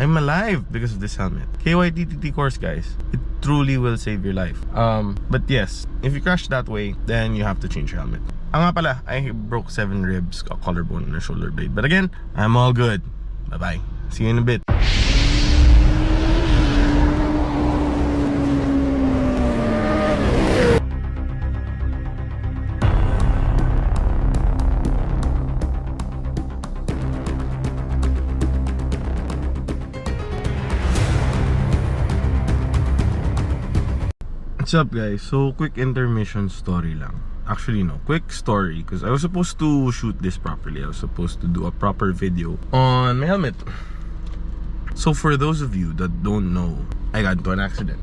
I'm alive because of this helmet. KYT TT-Course, guys. It truly will save your life. But yes, if you crash that way, then you have to change your helmet. Nga pala, I broke 7 ribs, a collarbone, and a shoulder blade. But again, I'm all good. Bye-bye. See you in a bit. What's up, guys? So quick intermission story lang. Actually no, quick story because I was supposed to shoot this properly. I was supposed to do a proper video on my helmet. So for those of you that don't know, I got into an accident.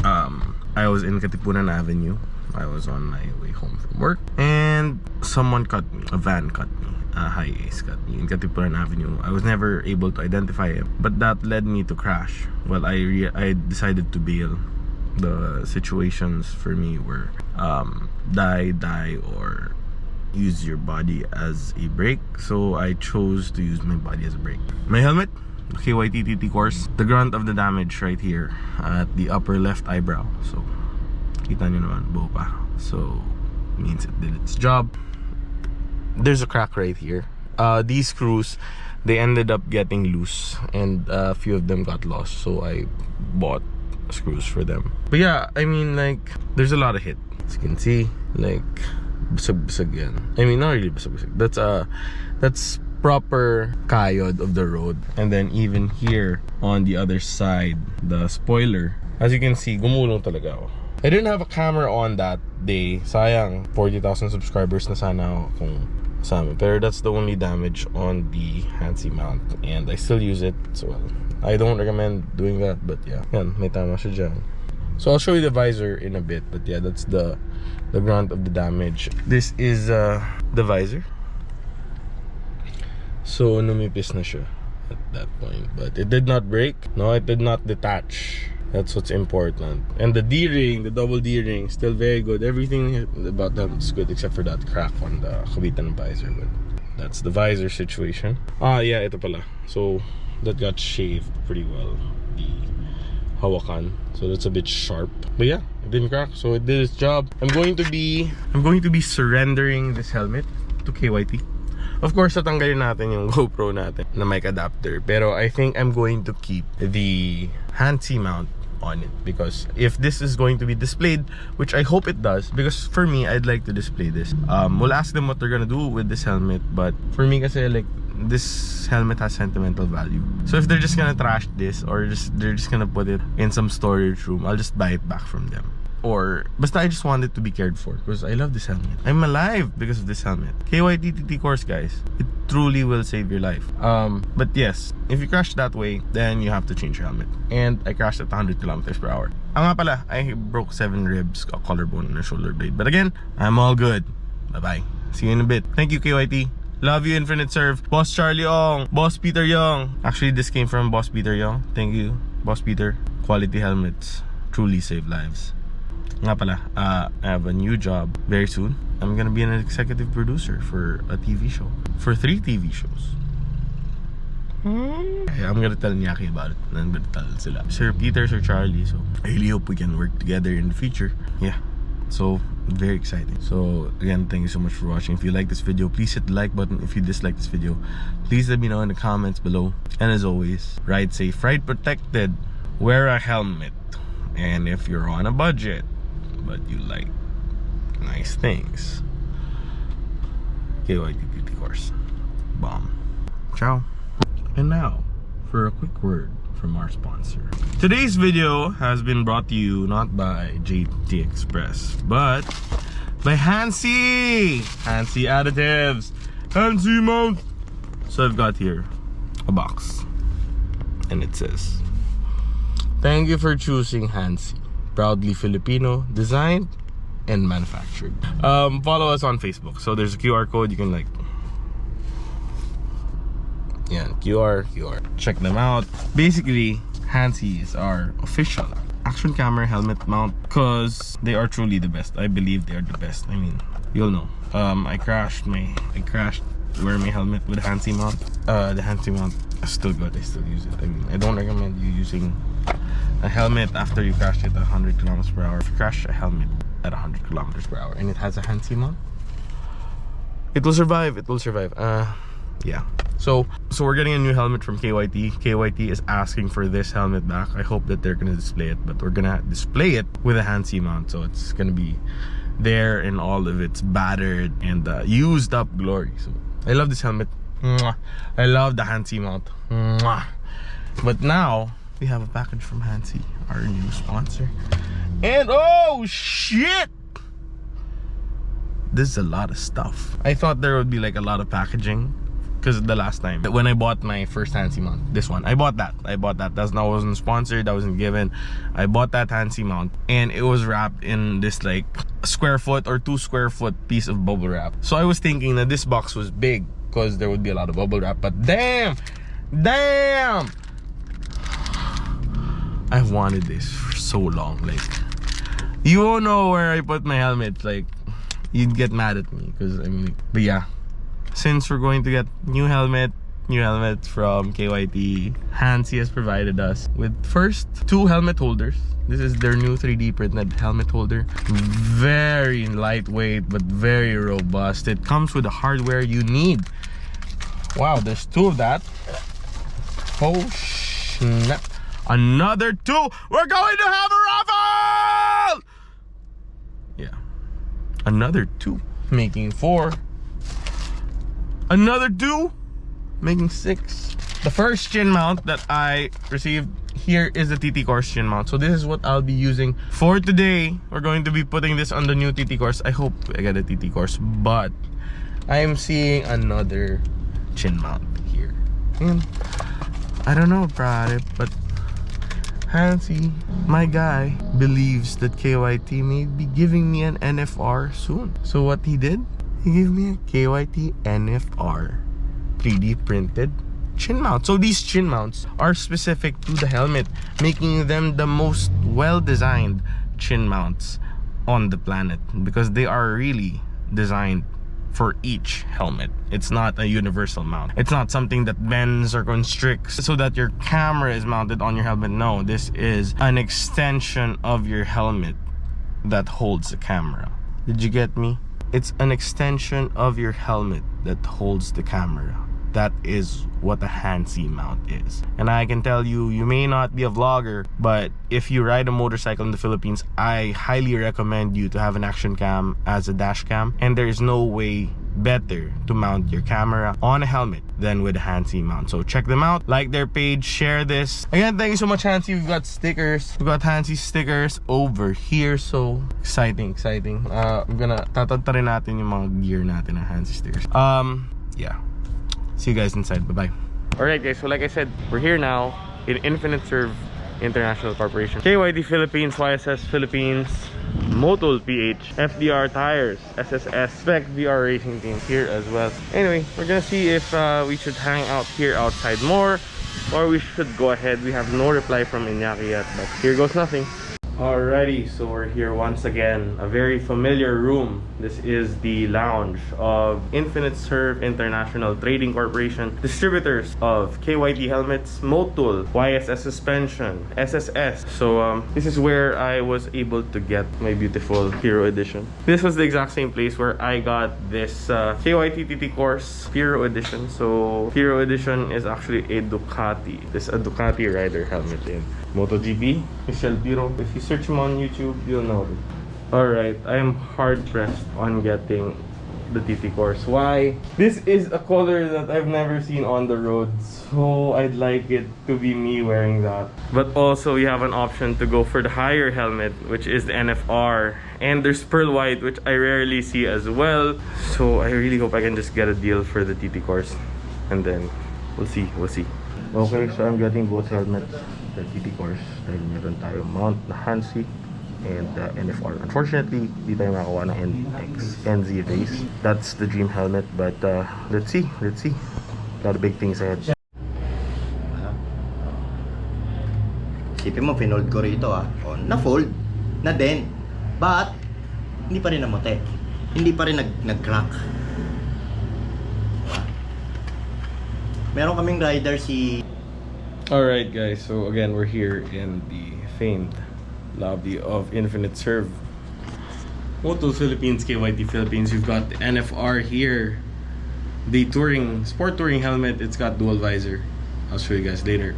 I was in Katipunan Avenue. I was on my way home from work and someone cut me. A van cut me. A high ace cut me in Katipunan Avenue. I was never able to identify him, but that led me to crash. Well, I decided to bail. The situations for me were die or use your body as a brake. So I chose to use my body as a brake. My helmet, the KYT TT-Course, the grunt of the damage right here at the upper left eyebrow. So kita nyo naman, buo pa. So means it did its job. There's a crack right here. These screws, they ended up getting loose and a few of them got lost. So I bought screws for them. But yeah, I mean, like, there's a lot of hit. As you can see, like, basag yan. I mean, not really basag. That's proper kayod of the road. And then even here on the other side, the spoiler, as you can see, gumulong talaga ako. I didn't have a camera on that day. Sayang, 40,000 subscribers na sana ako kung kasama. Pero that's the only damage on the handsy mount. And I still use it, so well, I don't recommend doing that, but yeah, yan, may tama siya dyan. So I'll show you the visor in a bit, but yeah, that's the grunt of the damage. This is the visor. So numipis na siya at that point, but it did not break. No, it did not detach. That's what's important. And the D-ring, the double D-ring, still very good. Everything about them is good except for that crack on the kabitan ng visor. But that's the visor situation. Yeah, ito pala. So that got shaved pretty well, the hawakan, so that's a bit sharp. But yeah, it didn't crack, so it did its job. I'm going to be surrendering this helmet to KYT. Of course, tatanggalin natin yung GoPro natin na mic adapter, pero I think I'm going to keep the handsy mount on it, because if this is going to be displayed, which I hope it does, because for me, I'd like to display this. We'll ask them what they're gonna do with this helmet, but for me kasi, like, this helmet has sentimental value. So if they're just gonna trash this, or they're just gonna put it in some storage room, I'll just buy it back from them. Or basta I just want it to be cared for because I love this helmet. I'm alive because of this helmet. KYT TT-Course, guys. It truly will save your life. But yes, if you crash that way, then you have to change your helmet. And I crashed at 100 kilometers per hour. Nga pala, I broke 7 ribs, a collarbone, and a shoulder blade. But again, I'm all good. Bye-bye. See you in a bit. Thank you, KYT. Love you, Infinite Serve. Boss Charlie Ong. Boss Peter Young. Actually, this came from Boss Peter Young. Thank you, Boss Peter. Quality helmets truly save lives. Nga pala, I have a new job very soon. I'm gonna be an executive producer for a TV show. For 3 TV shows. I'm gonna tell Nyaki about it. I'm gonna tell sila Sir Peter, Sir Charlie. So I really hope we can work together in the future. Yeah. So very exciting. So again, thank you so much for watching. If you like this video, please hit the like button. If you dislike this video, please let me know in the comments below. And as always, ride safe, ride protected, wear a helmet. And if you're on a budget but you like nice things, KYT TT-Course. Bomb. Ciao. And now for a quick word from our sponsor. Today's video has been brought to you not by JT Express, but by Hansi Additives. Hansi mount. So I've got here a box, and it says, "Thank you for choosing Hansi, proudly Filipino, designed and manufactured." Follow us on Facebook. So there's a QR code. You can like, yeah, QR. Check them out. Basically, Hansi's are official action camera helmet mount because they are truly the best. I believe they are the best. I mean, you'll know. I crashed wearing my helmet with Hansi mount. The Hansi mount Still good. I still use it. I mean, I don't recommend you using a helmet after you crashed it at 100 kilometers per hour. If you crash a helmet at 100 kilometers per hour and it has a hand mount, it will survive. It will survive. Yeah. So we're getting a new helmet from KYT. KYT is asking for this helmet back. I hope that they're gonna display it, but we're gonna display it with a hand mount, so it's gonna be there in all of its battered and used up glory. So I love this helmet. Mwah. I love the Hansi mount. Mwah. But now we have a package from Hansi, our new sponsor. And oh shit! This is a lot of stuff. I thought there would be like a lot of packaging, because the last time when I bought my first Hansi mount, this one, I bought that. That wasn't sponsored, that wasn't given. I bought that Hansi mount and it was wrapped in this like square foot or 2 square foot piece of bubble wrap. So I was thinking that this box was big because there would be a lot of bubble wrap, but damn, I've wanted this for so long. Like, you won't know where I put my helmet. Like, you'd get mad at me because I mean, but yeah, since we're going to get new helmet from KYT, Hansi has provided us with first 2 helmet holders. This is their new 3D printed helmet holder. Very lightweight but very robust. It comes with the hardware you need. Wow, there's 2 of that. Oh snap. Another 2. We're going to have a raffle! Yeah. Another 2, making 4. Another 2, making 6. The first chin mount that I received here is the TT-Course chin mount. So this is what I'll be using for today. We're going to be putting this on the new TT-Course. I hope I get a TT-Course, but I am seeing another chin mount here. And I don't know about it, but Hansi, my guy, believes that KYT may be giving me an NFR soon. So what he did, he gave me a KYT NFR 3D printed chin mount. So these chin mounts are specific to the helmet, making them the most well-designed chin mounts on the planet, because they are really designed for each helmet. It's not a universal mount. It's not something that bends or constricts so that your camera is mounted on your helmet. No, this is an extension of your helmet that holds the camera. Did you get me? It's an extension of your helmet that holds the camera. That is what a Hansi mount is. And I can tell you, you may not be a vlogger, but if you ride a motorcycle in the Philippines, I highly recommend you to have an action cam as a dash cam. And there is no way better to mount your camera on a helmet than with a Hansi mount. So check them out, like their page, share this. Again, thank you so much, Hansi. We've got stickers. We've got Hansi stickers over here. So exciting. I'm gonna tatanta rin natin yung mga gear natin na Hansi stickers. Yeah. See you guys inside. Bye-bye. Alright guys, so like I said, we're here now in Infinite Serve International Corporation. KYT Philippines, YSS Philippines, Motul PH, FDR Tires, SSS, Spec VR Racing Team here as well. Anyway, we're gonna see if we should hang out here outside more, or we should go ahead. We have no reply from Iñaki yet, but here goes nothing. Alrighty, so we're here once again, a very familiar room. This is the lounge of Infinite Serve International Trading Corporation, distributors of KYT helmets, Motul, YSS suspension, SSS. So this is where I was able to get my beautiful Hero Edition. This was the exact same place where I got this KYT TT-Course Hero Edition. So Hero Edition is actually a Ducati. This is a Ducati rider helmet in MotoGP, Michel Biro. If you search him on YouTube, you'll know it. Alright, I am hard pressed on getting the TT-Course. Why? This is a color that I've never seen on the road, so I'd like it to be me wearing that. But also, you have an option to go for the higher helmet, which is the NFR. And there's pearl white, which I rarely see as well. So I really hope I can just get a deal for the TT-Course. And then, we'll see. Okay, so I'm getting both helmets. The TT-Course, dahil meron tayo mount na Hansi and NFR. Unfortunately, di tayo makakuha ng NZ race. That's the dream helmet, but let's see. A lot of big things ahead. Isipin mo, pinold ko rito na-fold, na-dent, but hindi pa rin namote, hindi pa rin nag-crack. Meron kaming rider si... Alright guys, so again, we're here in the famed lobby of Infinite Serve. KYT Philippines, KYT Philippines. We've got the NFR here. The sport touring helmet. It's got dual visor. I'll show you guys later.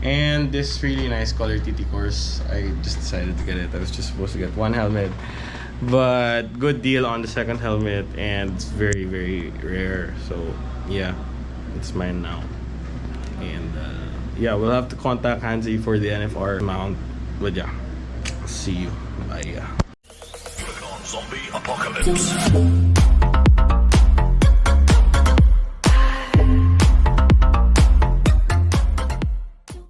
And this really nice color TT-Course. I just decided to get it. I was just supposed to get one helmet, but good deal on the second helmet, and it's very, very rare. So yeah, it's mine now. And yeah, we'll have to contact Hansi for the NFR mount. But yeah, see you. Bye. Zombie apocalypse.